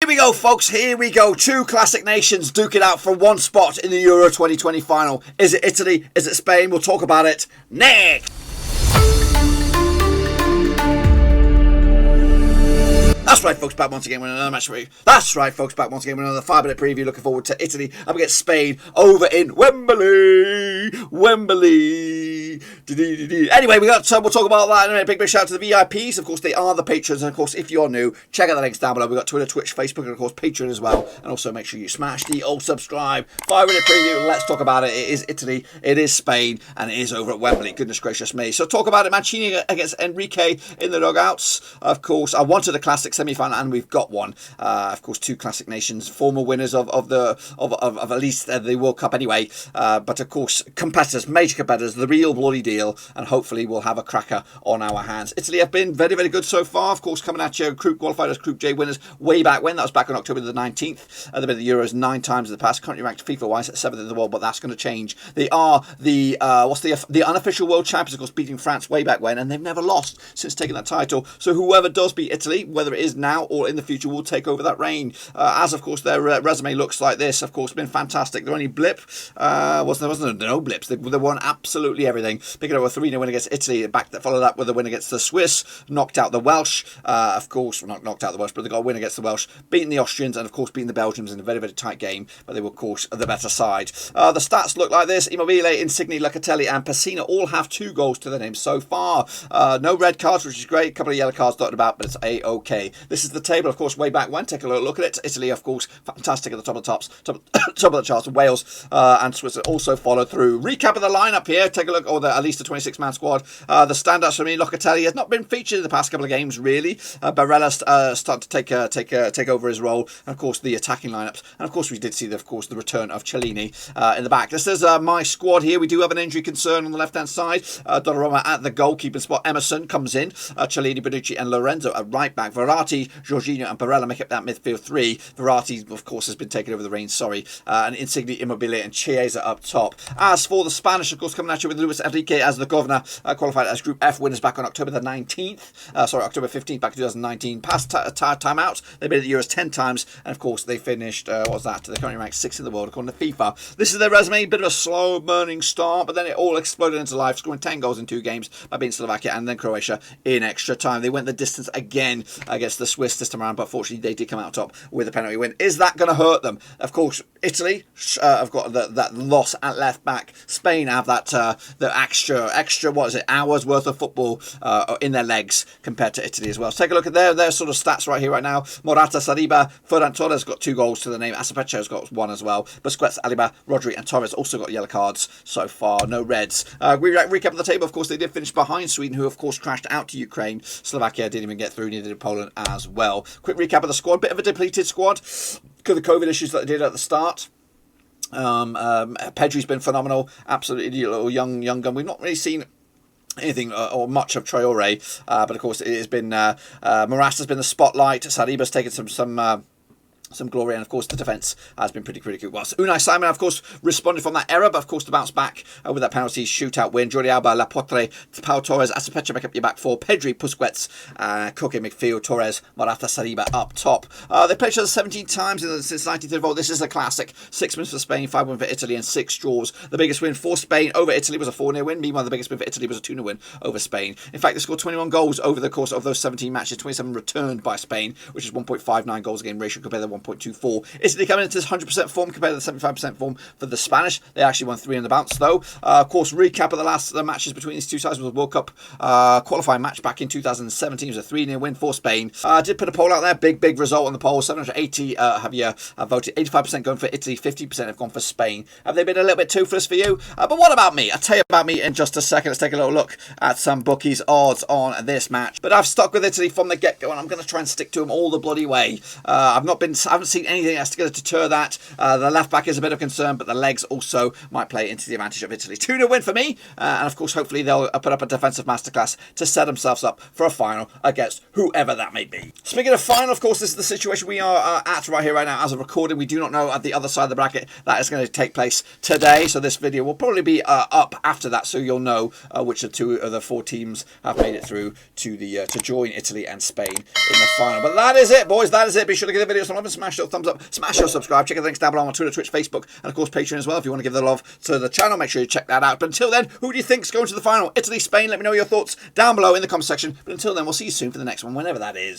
Here we go, folks. Here we go. Two classic nations duke it out for one spot in the Euro 2020 final. Is it Italy? Is it Spain? We'll talk about it next. That's right, folks, back once again with another match for you. That's right, folks, back once again with another 5-minute preview. Looking forward to Italy up against Spain over in Wembley. Anyway, we'll talk about that in a minute. Big shout out to the VIPs. Of course, they are the patrons. And of course, if you're new, check out the links down below. We've got Twitter, Twitch, Facebook, and of course, Patreon as well. And also make sure you smash the old subscribe. 5-minute preview. Let's talk about it. It is Italy, it is Spain, and it is over at Wembley. Goodness gracious me. So talk about it. Mancini against Enrique in the dugouts. Of course, I wanted a classic semi-final, and we've got one. Of course, two classic nations, former winners of at least the World Cup anyway. But of course, competitors, major competitors, the real bloody deal, and hopefully we'll have a cracker on our hands. Italy have been very, very good so far. Of course, coming at you, group qualified as Group J winners way back when. That was back on October the 19th. They've been the Euros 9 times in the past. Currently ranked FIFA-wise at 7th in the world, but that's going to change. They are the unofficial world champions, of course, beating France way back when, and they've never lost since taking that title. So whoever does beat Italy, whether it is now or in the future, will take over that reign. As of course their resume looks like this. Of course, been fantastic. Their only blip there wasn't no blips. They won absolutely everything. Picking up a 3-0 win against Italy. Back that followed up with a win against the Swiss. Knocked out the Welsh. Of course, not knocked out the Welsh, but they got a win against the Welsh. Beating the Austrians and of course beating the Belgians in a very, very tight game. But they were of course the better side. The stats look like this. Immobile, Insigne, Locatelli, and Pessina all have 2 goals to their names so far. No red cards, which is great. A couple of yellow cards dotted about, but it's a-okay. This is the table, of course, way back when. Take a look at it. Italy, of course, fantastic at the top of the charts. Wales and Switzerland also followed through. Recap of the lineup here. Take a look, or at least the 26-man squad. The standouts for me, Locatelli has not been featured in the past couple of games, really. Barella started to take over his role, and of course the attacking lineups. And of course we did see, the return of Cellini in the back. This is my squad here. We do have an injury concern on the left-hand side. Donnarumma at the goalkeeping spot. Emerson comes in. Cellini, Bonucci, and Lorenzo at right back. Verratti, Jorginho, and Barella make up that midfield 3. Verratti, of course, has been taking over the reins, and Insigne, Immobile, and Chiesa up top. As for the Spanish, of course, coming at you with Luis Enrique as the governor, qualified as Group F winners back on October the 19th. October 15th, back in 2019. Past timeout, they've been at the Euros 10 times, and of course, they finished, They're currently ranked 6th in the world, according to FIFA. This is their resume, bit of a slow burning start, but then it all exploded into life, scoring 10 goals in 2 games by beating Slovakia and then Croatia in extra time. They went the distance again against the Swiss this time around, but fortunately, they did come out top with a penalty win. Is that going to hurt them? Of course, Italy have got that loss at left back. Spain have that the extra hours worth of football in their legs compared to Italy as well. So take a look at their sort of stats right here, right now. Morata, Saliba, Ferran Torres got 2 goals to the name. Asapecho's got 1 as well. Busquets, Alaba, Rodri, and Torres also got yellow cards so far. No reds. We recap of the table. Of course, they did finish behind Sweden, who of course crashed out to Ukraine. Slovakia didn't even get through. Neither did Poland as well. Quick recap of the squad. Bit of a depleted squad because of the COVID issues that they did at the start. Pedri's been phenomenal. Absolutely little young gun. We've not really seen anything or much of Traore, but of course it has been Morata's been the spotlight. Saliba's taken some glory, and of course the defence has been pretty good. Whilst Unai Simon, of course, responded from that error, but of course to bounce back with that penalty shootout win. Jordi Alba, Laporte, Pau Torres, Asapecho make up your back 4. Pedri, Busquets, Koke midfield, Torres, Morata, Saliba up top. They played each other 17 times since 1934. This is a classic. 6 wins for Spain, 5 wins for Italy, and 6 draws. The biggest win for Spain over Italy was a 4-0 win. Meanwhile, the biggest win for Italy was a 2-0 win over Spain. In fact, they scored 21 goals over the course of those 17 matches. 27 returned by Spain, which is 1.59 goals a game ratio compared to 1.24. Italy coming into this 100% form compared to the 75% form for the Spanish. They actually won 3 on the bounce, though. Of course, recap of the last matches between these two sides was a World Cup qualifying match back in 2017. It was a 3-0 win for Spain. Did put a poll out there. Big result on the poll. 780 have voted. 85% going for Italy. 50% have gone for Spain. Have they been a little bit toothless for you? But what about me? I'll tell you about me in just a second. Let's take a little look at some bookies' odds on this match. But I've stuck with Italy from the get-go, and I'm going to try and stick to them all the bloody way. I haven't seen anything that's going to deter that. The left back is a bit of concern, but the legs also might play into the advantage of Italy. 2-0 win for me, and of course, hopefully they'll put up a defensive masterclass to set themselves up for a final against whoever that may be. Speaking of final, of course, this is the situation we are at right here, right now. As of recording, we do not know at the other side of the bracket that is going to take place today, so this video will probably be up after that, so you'll know which of 2 of the 4 teams have made it through to join Italy and Spain in the final. But that is it, boys. That is it. Be sure to give the video some love and smash your thumbs up, smash your subscribe. Check out the links down below on Twitter, Twitch, Facebook, and of course Patreon as well. If you want to give the love to the channel, make sure you check that out. But until then, who do you think's going to the final? Italy, Spain? Let me know your thoughts down below in the comment section. But until then, we'll see you soon for the next one, whenever that is.